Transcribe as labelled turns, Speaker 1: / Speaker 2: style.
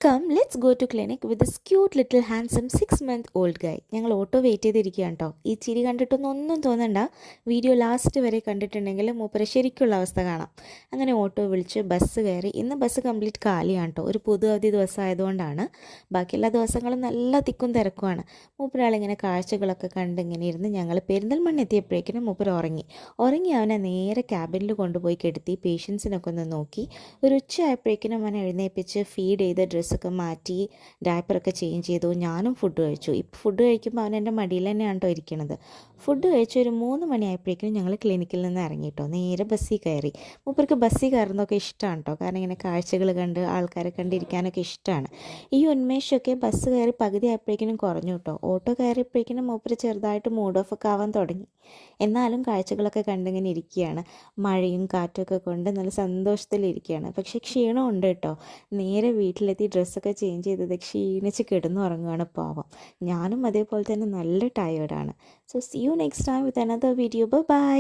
Speaker 1: Come let's go to clinic with this cute little handsome 6 month old guy. ഞങ്ങൾ auto wait ചെയ്തിരിക്കുകയാണ് കേട്ടോ. ഈ ചിരി കണ്ടിട്ടൊന്നും തോന്നണ്ട, വീഡിയോ ലാസ്റ്റ് വരെ കണ്ടിട്ടുണ്ടെങ്കിൽ മൂപ്പരെ ശരിക്കുള്ള അവസ്ഥ കാണാം. അങ്ങനെ ഓട്ടോ വിളിച്ച് ബസ് കയറി. ഇന്ന് ബസ് കംപ്ലീറ്റ് കാലിയാണ് കേട്ടോ. ഒരു പൊതു അവധി ദിവസം ആയതുകൊണ്ടാണ്. ബാക്കിയെല്ലാ ദിവസങ്ങളും നല്ല തിക്കും തിരക്കുമാണ്. മൂപ്പരാളിങ്ങനെ കാഴ്ചകളൊക്കെ കണ്ടിങ്ങനെ ഇരുന്ന് ഞങ്ങൾ പെരിന്തൽമണ്ണ എത്തിയപ്പോഴേക്കിനും മൂപ്പർ ഉറങ്ങി അവനെ നേരെ ക്യാബിനിൽ കൊണ്ടുപോയി കെടുത്തി. പേഷ്യൻസിനൊക്കെ ഒന്ന് നോക്കി. ഒരു ഉച്ചയായപ്പോഴേക്കിനും അവനെ എഴുന്നേൽപ്പിച്ച് ഫീഡ് ചെയ്ത് ഡ്രസ്സൊക്കെ മാറ്റി ഡയപ്പറൊക്കെ ചേഞ്ച് ചെയ്തു. ഞാനും ഫുഡ് കഴിച്ചു. ഇപ്പോൾ ഫുഡ് കഴിക്കുമ്പോൾ അവൻ എൻ്റെ മടിയിൽ തന്നെയാണ് കേട്ടോ ഇരിക്കുന്നത്. ഫുഡ് കഴിച്ച് ഒരു 3 മണിയായപ്പോഴേക്കും ഞങ്ങൾ ക്ലിനിക്കിൽ നിന്ന് ഇറങ്ങിയിട്ടോ. നേരെ ബസ്സിൽ കയറി. മൂപ്പർക്ക് ബസ്സിൽ കയറുന്നതൊക്കെ ഇഷ്ടമാണ് കേട്ടോ. കാരണം ഇങ്ങനെ കാഴ്ചകൾ കണ്ട് ആൾക്കാരെ കണ്ടിരിക്കാനൊക്കെ ഇഷ്ടമാണ്. ഈ ഉന്മേഷമൊക്കെ ബസ് കയറി പകുതി ആയപ്പോഴേക്കും കുറഞ്ഞു കേട്ടോ. ഓട്ടോ കയറിയപ്പോഴേക്കും മൂപ്പർ ചെറുതായിട്ട് മൂഡ് ഓഫ് ഒക്കെ ആവാൻ തുടങ്ങി. എന്നാലും കാഴ്ചകളൊക്കെ കണ്ടിങ്ങനെ ഇരിക്കുകയാണ്. മഴയും കാറ്റൊക്കെ കൊണ്ട് നല്ല സന്തോഷത്തിലിരിക്കുകയാണ്. പക്ഷേ ക്ഷീണമുണ്ട് കേട്ടോ. നേരെ വീട്ടിലെത്തി ഡ്രസ്സൊക്കെ ചേഞ്ച് ചെയ്തത് ക്ഷീണിച്ച് കിടന്നുറങ്ങുകയാണ് പാവം. ഞാനും അതേപോലെ തന്നെ നല്ല ടയേർഡാണ്. So see you next time with another video. By.